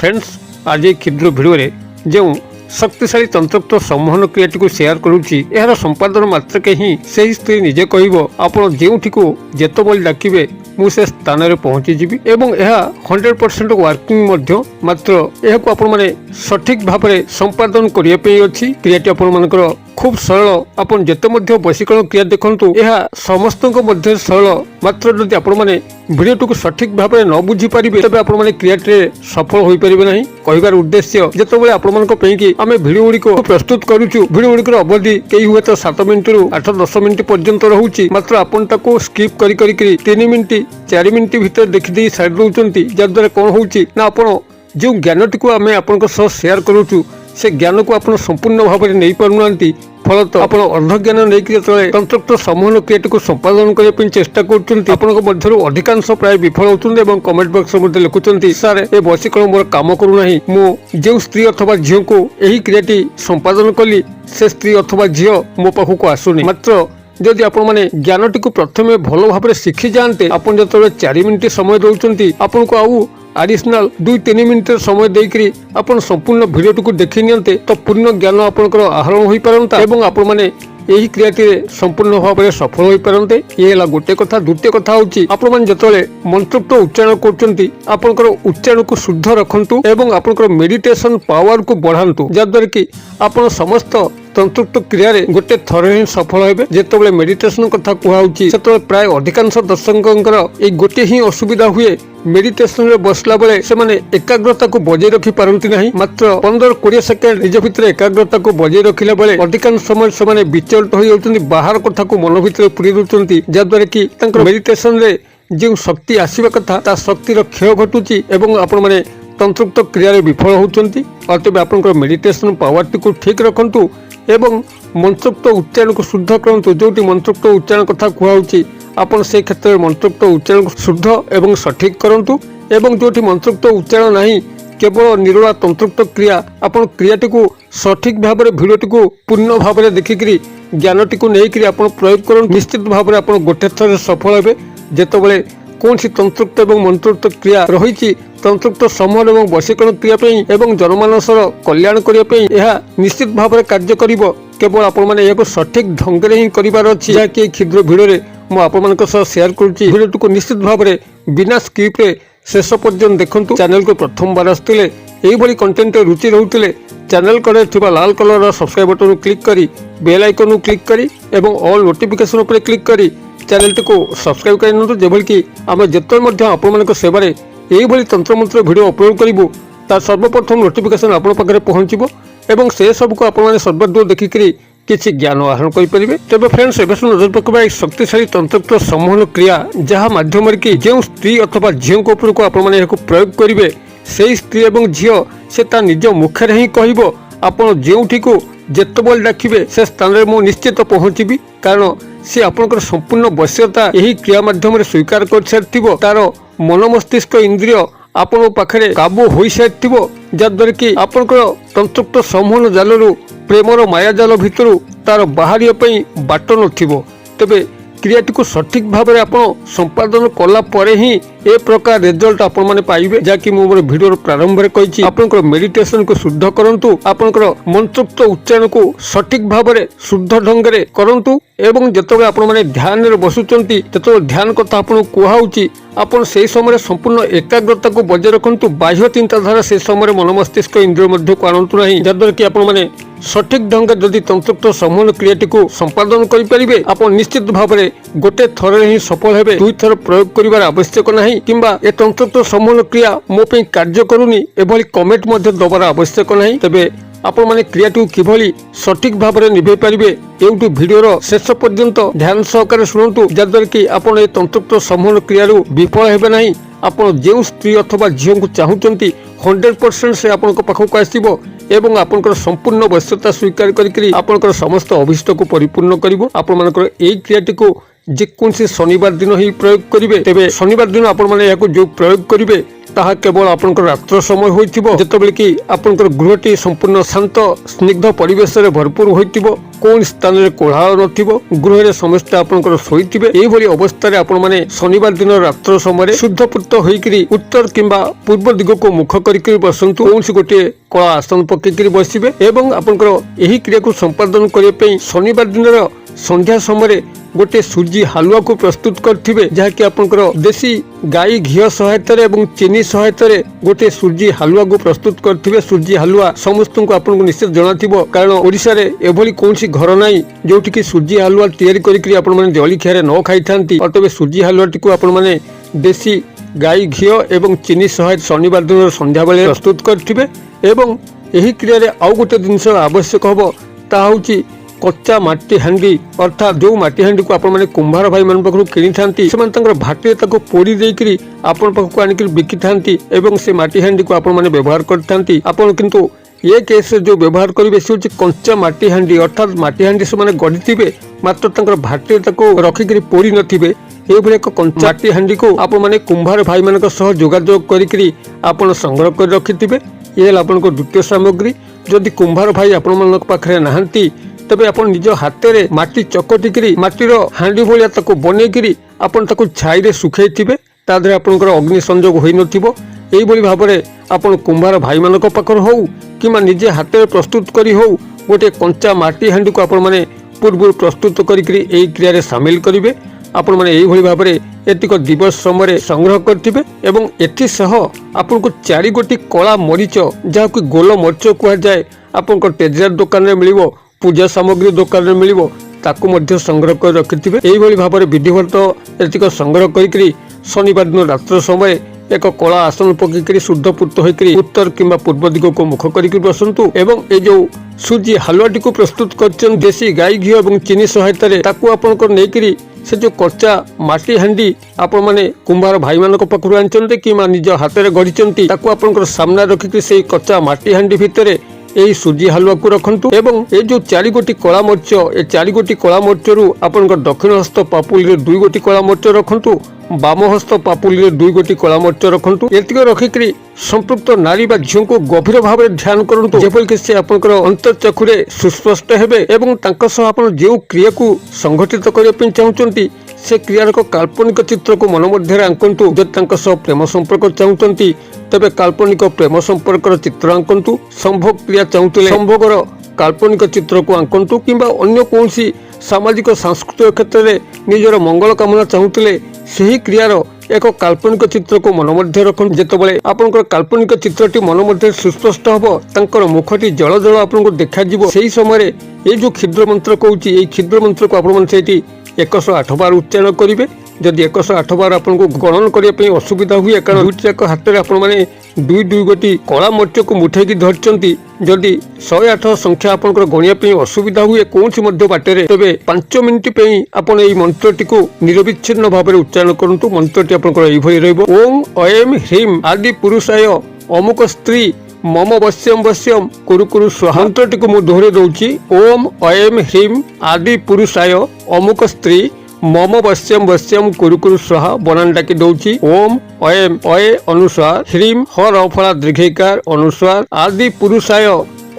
Friends आज ये क्षुद्र भिडियो जो शक्तिशाली तंत्रोक्त संवहन क्रियाटी को शेयर करुच्ची यार संपादन मात्रके ही से स्त्री निजे कहब आपण जोठी को जेतबले डाकिबे मु से स्थान में पहुंचीजी एवं यह 100% वर्किंग मात्र यह आपण माने सठिक भाव में संपादन करने अच्छी क्रियाटी आपण खूब सरल आपन जेते मध्य वशीकरण क्रिया देखंतु यह समस्त मध्य सरल मात्र जदि आपण माने भिडियो को सठिक भाव में न बुझी पारिबे तबे आपण माने क्रियाटे सफल होई परिबे नहीं कहिबार उद्देश्य जेतेबेले आपण मानक पई आमे भिडियो गुडी को प्रस्तुत करूछु भिडियो गुडी अवधि कई हुए तो 7 मिनिट रु 8-10 मिनिट पर्यंत रहउची मात्र आपण ताको स्किप करी 3 मिनिट 4 मिनिट भीतर देखि दे साइड दउचंती जद्वारा कोन होउची ना आपण जो ज्ञानटी को आमे आपनक सह शेयर करूछु से ज्ञान को आप संपूर्ण भाव में नहीं पारना फलत आप अर्ध ज्ञान नहीं तंत्रोक्त संवहन क्रियाटी को संपादन करने चेष्टा कर अधिकांश प्राय विफल होती कमेंट बॉक्स में लिखुंट सार ए वशीकरण मोर काम करूना मु स्त्री अथवा झील को यही क्रियाटी संपादन कली से स्त्री अथवा झील मो पाखक आसुनी मात्र जदि आपण माने ज्ञानटी को प्रथमे भल भाव में शिखी जाते आपन जो 4 मिनिट समय दौरान आपन को आउ एडिशनल 2-3 मिनिट समय देकरी आपण संपूर्ण भिडियो को देखि नियंते तो पूर्ण ज्ञान आपनकर आहरण होई परंता एवं आपण माने यही क्रियाटी संपूर्ण भाव में सफल होई परंते ये हला गोटे कथा द्वितीय कथा होची आपण माने जतले मंत्रोक्त उच्चारण करचंती आपनकर उच्चारण को शुद्ध रखंतु एवं आपनकर मेडिटेशन पावर को बढ़ांतु जद्वारा कि आपण समस्त तंत्रोक्त क्रिया गोटे थर ही सफल हेबे जेतबेले मेडिटेशन कथा कुहाउची सेतबेले प्राय अधिकांश दर्शकंकर ए गोटे ही असुविधा हुए मेडिटेशन रे बसला बेले से माने एकाग्रता को बजाय रखी पारंती नहीं मात्र 15-20 सेकेंड निज भितर एकाग्रता को बजाय रखिला बेले अधिकांश समय से माने विचलित हो जाउतंती बाहर कथा को मन भितर पुरी दउतंती जद्वारा कि तांकर मेडिटेशन रे जो शक्ति आसीबा कथा ता शक्ति रो क्षय घटुची एवं आपण माने तंत्रोक्त क्रिया रे विफल होउचंती अतबे आपनकर मेडिटेशन पावर को ठीक रखंतु एवं मंत्रोक्त उच्चारण को शुद्ध करंतु जोटी मंत्रोक्त उच्चारण कथा कुहाउची आपण से क्षेत्र में मंत्रोक्त उच्चारण को शुद्ध एवं सठिक करंतु एवं जोटी मंत्रोक्त उच्चारण नहीं केवल निरोला तंत्रोक्त क्रिया आपण क्रियाटी को सठिक भाव में भिडियोटी को पूर्ण भाव में देखिकी ज्ञानटी को लेकर आप प्रयोग कर निश्चित भाव में आप गोटे थर सफल हे जितेबाला कौन सी तंत्रोक्त एवं मंत्रोक्त क्रिया रही तंत्रोक्त संवहन एवं वशीकरण क्रिया एवं जनमानसर कल्याण करने यह निश्चित भाव में कार्य करिवो केवल आपण माने यह सठिक ढंग से ही करिवार अछि कि क्षुद्र भिडियो मु आपण शेयर करुच्ची भिडियो को निश्चित भाव में बिना स्किप रे शेष पर्यंत देखंतु चैनल को प्रथम बार आसुतिले एही भली कंटेंट रुचि रहुतिले चैनल करे थिबा लाल कलर सब्सक्राइब बटन क्लिक करी बेल आइकन क्लिक करी एवं ऑल नोटिफिकेशन उपर क्लिक करी चैनल को सब्सक्राइब कर जेभली कि आम जिते आपण सेवार यही भली तंत्र मंत्र भिडियो अपलोड करूँ तार सर्वप्रथम नोटिफिकेशन आपण पाखे पहुंचो एवं से सब को आपण सर्वदूर देखिकी किसी ज्ञान आहरण करेंगे तेज फ्रेंड्स एवं नजर पकड़ा एक शक्तिशाली तंत्रोक्त संवहन क्रिया जहाँ मध्यम जो स्त्री अथवा झील को आपने प्रयोग करेंगे से स्त्री और झील से निज मुखे ही कह आपड़ जोठी को जेतबले डाकिबे से स्थान में मु निश्चित पहुंची कारण सी आपनकर संपूर्ण वश्यता यही क्रिया माध्यम स्वीकार कर सारी तार मन मस्तिष्क इंद्रिय आपण पाखे काबू हो सारी जद्वारा कि आपनकर तंत्रोक्त संवहन जालू प्रेमर माया जाल भितर तार बाहर बाट नथिबो तेबे क्रियाटी को सठिक भाव में आप संपादन कला परे ही ए प्रकार रिजल्ट आपण माने पाइबे जाकि मु मोर वीडियो प्रारंभ में कहिछि आपनकर मेडिटेशन को शुद्ध करंतु आपनकर मंत्रोक्त उच्चारण को सठिक भाव में शुद्ध ढंग रे करंतु एवं जतबे आपण माने ध्यान रे बसुचंती ततो ध्यान कथा आपण कुहाउची आपण से समय संपूर्ण एकाग्रता को बजाय रखंतु बाह्य चिंताधारा से समय मन मस्तिष्क इंद्रिय मध्य को आनंतु नहीं जद्वारा कि आपण माने सठिक ढंग जदि तंत्रोक्त संवहन क्रियाटी को संपादन करें आप निश्चित भाव में गोटे थर ही सफल हेबे 2 थर प्रयोग करिवार आवश्यक नहीं किंबा ए तंत्रोक्त संवहन क्रिया मो पे कार्य करूनी एभली कमेंट मध्य दबार आवश्यक नहीं तेबे आपण माने क्रियाटी किभली सठिक भाव में निभे पारिबे एउटु भिडियोर शेष पर्यंत ध्यान सहकारे शुणुतु जद्वारा कि आपण ए तंत्रोक्त संवहन क्रिया विफल हेबे नहीं आपण जो स्त्री अथवा झील को चाहूचंती 100% से आपण पाखक आसीबो एवं आपनकर संपूर्ण वश्यता स्वीकार करी आपनकर समस्त अभिष्ट को परिपूर्ण करिवो आपण मानकर एई क्रियाटी को ଯେକୌଣସି ଶନିବାର ଦିନ ହିଁ ପ୍ରୟୋଗ କରିବେ। ତେବେ ଶନିବାର ଦିନ ଆପଣମାନେ ଏହାକୁ ଯେଉଁ ପ୍ରୟୋଗ କରିବେ ତାହା କେବଳ ଆପଣଙ୍କର ରାତ୍ର ସମୟ ହୋଇଥିବ, ଯେତେବେଳେ କି ଆପଣଙ୍କର ଗୃହଟି ସମ୍ପୂର୍ଣ୍ଣ ଶାନ୍ତ ସ୍ନିଗ୍ଧ ପରିବେଶରେ ଭରପୁର ହୋଇଥିବ, କୌଣସି ସ୍ଥାନରେ କୋଳାହଳ ନଥିବ, ଗୃହରେ ସମସ୍ତେ ଆପଣଙ୍କର ଶୋଇଥିବେ। ଏଇଭଳି ଅବସ୍ଥାରେ ଆପଣମାନେ ଶନିବାର ଦିନ ରାତ୍ର ସମୟରେ ଶୁଦ୍ଧପୂତ ହୋଇକରି ଉତ୍ତର କିମ୍ବା ପୂର୍ବ ଦିଗକୁ ମୁଖ କରିକରି ବସନ୍ତୁ। କୌଣସି ଗୋଟିଏ କଳା ଆସନ ପକେଇକରି ବସିବେ ଏବଂ ଆପଣଙ୍କର ଏହି କ୍ରିୟାକୁ ସମ୍ପାଦନ କରିବା ପାଇଁ ଶନିବାର ଦିନର ସନ୍ଧ୍ୟା ସମୟରେ गोटे सूजी हालुआ को प्रस्तुत करथिबे, जहाँकि आपनकर देसी गाई घिओ सहायतार एवं चीनी सहायतार गोटे सूजी हालुआ को प्रस्तुत करथिबे। सूजी हालुआ समस्त को आपनको निश्चित जनाथिबो, कारण ओडिशा रे एभली कोनसी घर नाही जोठी कि सूजी हालुआ तयारी करिकरी आपण माने जलखिया रे न खाइथांती। अतबे सूजी हालुआटी को आपण माने देसी गाई घिओ एवं चीनी सहायत शनिवार दिन संध्या बेले प्रस्तुत करथिबे। एवं एही क्रिया रे आउ गोटे जिनिस आवश्यक हबो, ता होची कच्चा माटी हांडी, अर्थात जो माटी हांडी को आपण कुंभार भाई मान पाखरु किनी थांती, से माने भाटी ताको पोड़ी देकरी आपण पाखकु आनिकरी बिकी थांती एवं से माटी हांडी को आपण माने व्यवहार करथांती। आपण किंतु ये केस जो व्यवहार करिवे से होची कच्चा माटी हांडी, अर्थात माटी हांडी से माने गढ़िथिबे मात्र तांकर भाटी ताको रखिकरी पोड़ी नथिबे। एभली एक कच्चा माटी हांडी को आपण माने कुंभार भाई मानक सह जोगाजोग करिकरी आपण संग्रह कर रखिथिबे। ये आपनको द्वितीय सामग्री। जदि कुंभार भाई आपण मानक पाखरे नाहंती, तबे आपण निज हाथ में माटी चकटिकी माटीर हांडी भाया ताको बनईकरी आपण ताको छाई रे सुखैथिबे, ता देहरे आपनकर अग्नि संयोग होई नथिबो। एई भली भाबरे आपण कुंभार भाई मानक पाखर हो किमा निजे हाथ में प्रस्तुत करी हो गोटे कंचा माटी हांडी को आपण माने पूर्व प्रस्तुत करिकरी एई क्रिया रे शामिल करिवे। आपण माने एई भली भाबरे एतिक दिवस समय संग्रह करथिबे एवं एथि सह आपनको 4 गोटी कला मरीच जहाकि गोल मरीच कुआ जाय आपनकर तेजरात दुकान रे मिलिबो, पूजा सामग्री दुकान में मिलिबो, ताकू मध्य संग्रह कर रखिथिबे। एई भली भाबरे विधिवत एतिक संग्रह करिकरी शनिवार दिन रात्र समय एक कला आसन पकईकरी शुद्धपूत होइकरी उत्तर किंबा पूर्व दिग को मुख करिकरी बसंतु एवं ए जो सूजी हालुआटी को प्रस्तुत करछन देसी गाई घी एवं चीनी सहायता रे ताकू आपनकर नेकरी से जो कच्चा माटी हांडी आपण माने कुंभार भाई मानक पाखरु आनचंते किमा निज हाथ रे गढिचंती, ताकू आपनकर सामना रखिकरी सेई कच्चा माटी हांडी भितरे यही सूजी हालुआ को रखंतु एवं ये जो 4 गोटी कला मरीच, ये 4 गोटी कला मरीच रु आपनकर दक्षिण हस्त पापुली रे 2 गोटी कला मरीच रखंतु, बाम हस्त पापुली रे 2 गोटी कला मरीच रखंतु। एतिक रखिकरी संपृक्त नारी बा झियो को गभीर भाव में ध्यान करंतु, जेपरि कि से आपनकर अंतर्चक्षुरे सुस्पष्ट हेबे एवं तांका सह आपण जे क्रिया को संगठित करिया पे चाहुचंती से क्रियार को काल्पनिक चित्र को मन मध्य आंकंतु। जदि तांका सह प्रेम संपर्क चाहुचंती तबे काल्पनिक प्रेम संपर्कर चित्र आंकंतु। संभोग क्रिया चाहुतले संभोगर काल्पनिक चित्र को आंकंतु, किंबा अन्य कोनसी सामाजिक सांस्कृतिक क्षेत्र में निजर मंगल कामना चाहुतले सही क्रियार एक काल्पनिक चित्र को मन मध्य रखन। जेतबेले आपनकर काल्पनिक चित्रटी मन मध्य सुस्पष्ट हबो, तांकर मुखटी जल जल आपनको देखा जिवो, सेही समय ए जो क्षुद्र मंत्र कहूची ए क्षुद्र मंत्र को आपण मन सेठी 108 बार उच्चारण करिवे। जदि 108 बार आपको गणन करने असुविधा हुए, कारण दुईटी जाक हाथ में आपण मैंने 2 गोटी कला मरीच को मुठेकी धरती, जदि 108 संख्या आपंकर गणिया असुविधा हुए कौन सी बाटे, तेरे 5 मिनिट आपण यही मंत्रटी को निरविच्छिन्न भाव में उच्चारण करूँ। मंत्रटी आपंकर ओम ऐम ह्रीम आदि पुरुषाय अमुक स्त्री मम वश्यम वश्यम कुरु कुरु स्वाहा। मंत्रटी को मुझे दोहरे दौची ओम ऐम ह्रीम आदि पुरुषाय अमुक स्त्री मम वश्यम वश्यम कुरु कुरु स्वाहा बनान डाकी दौची ओम ऐम अये अनुस्वार ह्रीम हर फला दीर्घिकार अनुस्वार आदि पुरुषाय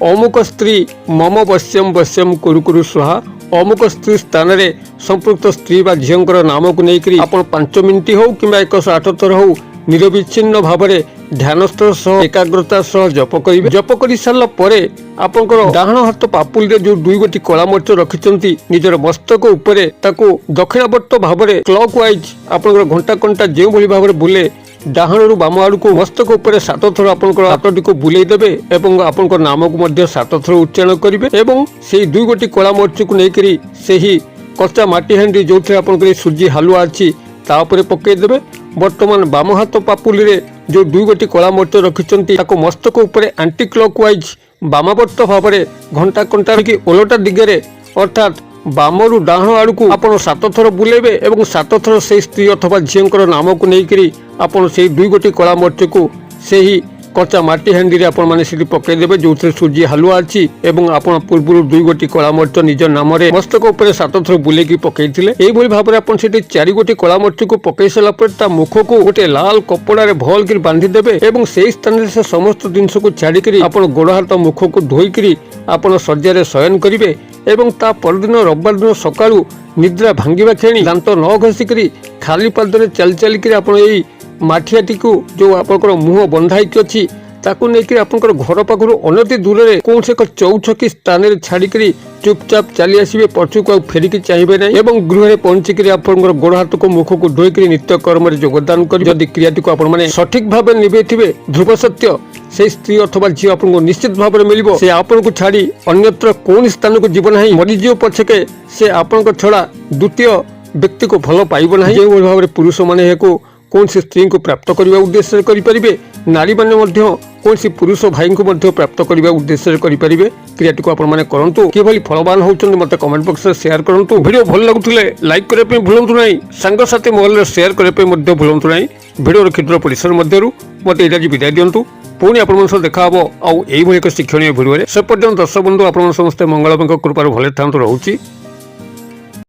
अमुक स्त्री मम वश्यम वश्यम कुरु कुरु स्वाहा। अमुक स्त्री स्थान रे संपृक्त स्त्री बा झींकर नाम को लेकर आपण 5 मिनिट हो कि 108 थर हो निरविच्छिन्न भाव में ध्यानस्थ सह एकाग्रता सह जप करिवे। जप करि सारला परे आपनकर डाहाण हाथ पापुली रे जो 2 गोटी कला मरीच रखिचंती निजर मस्तक उपरे ताको दक्षिणावर्त भाव में क्लॉक वाइज आपनकर घंटा कंटा जे भली भाव में बुले डाहाणरू बाम आड़ को मस्तक उपरे 7 थर आपनकर हाथटी को बुलाई देबे एवं आपनकर नाम को मध्य 7 थर उच्चारण करिवे एवं सेही 2 गोटी कला मरीच को लेकरी सेही कच्चा माटी हांडी जो आपनकर सूजी हालुआ अछि ता उपरे पकई देबे। वर्तमान बाम हाथ पापुली रे जो 2 गोटी कला मरीच रखिचंती ताको मस्तक उपरे एंटी क्लॉक वाइज बामावर्त भाव में घंटा कंटा कि ओलटा दिगरे अर्थात बामरू डाहाण आड़ को आपण 7 थर बुलेबे एवं 7 थर से स्त्री अथवा झींकर नाम को लेकर आपण से 2 गोटी कला मरीच को सेही कच्चा माटी हांडी रे आपण माने सिटी पकईदेवे जो सूजी हलुआ अच्छी एवं आपण पूर्व 2 गोटी कला मर्च निज नाम मस्तक उपर 7 थर बुलेकी पकईथिले एही भाव में आपण सेठी 4 गोटी कला मर्च को पकई सारा पर ता मुख को गोटे लाल कपड़ा रे भल कर बांधी देबे एवं सेही स्थान से समस्त जिनस को छाड़ी करी आपण गोड़ हाथ मुख को धोई करी आपण शज्या रे शयन करिवे एवं ता परदिन रविवार दिन सकाळू निद्रा भांगिबा खेणी दांत न घसी करी खाली पादरे चल चल करी आपण एही माठियाटी को जो आपनकर मुह बंधाई अच्छी ताकू लेकिन आपनकर घर पाखु अनति दूर में कौन से चौछकी स्थान में छाड़ी चुपचाप चली आसवे पछुक फेरिकी चाहिए ना एवं गृह पहुंचिक आपनकर गोड़ हाथ को मुख को धोईक नित्य कर्म योगदान कर जदि क्रियाटी को आपण सठिक भाव निभे ध्रुव सत्य से स्त्री अथवा झील आपको निश्चित भाव में मिल से आपन को छाड़ी अन्यत्र कौन स्थान को जीवन ना मरीज पछके से आपण छड़ा द्वितीय व्यक्ति को भल पाइब ना जो भाव में पुरुष मैंने कौन सी स्त्री को प्राप्त करने उद्देश्य करें नारी मैंने कौन सी पुरुष भाई को प्राप्त करने उद्देश्य करें क्रियाटी को आपण मैंने करूँ किभली फलवान होती मत कमेंट बॉक्स में शेयर करूँ वीडियो भल लगुले लाइक करने भूलु ना सांगसाथी मोबाइल में शेयर करने भूलु ना वीडियो क्षुद्र परिसर मध्य मत ये विदाय दिंतु पुणी आप देखा हम आउ एक शिक्षणीय भिडियो से पर्यटन दर्शक बंधु आप समस्ते मंगल कृपार भले था रोचे।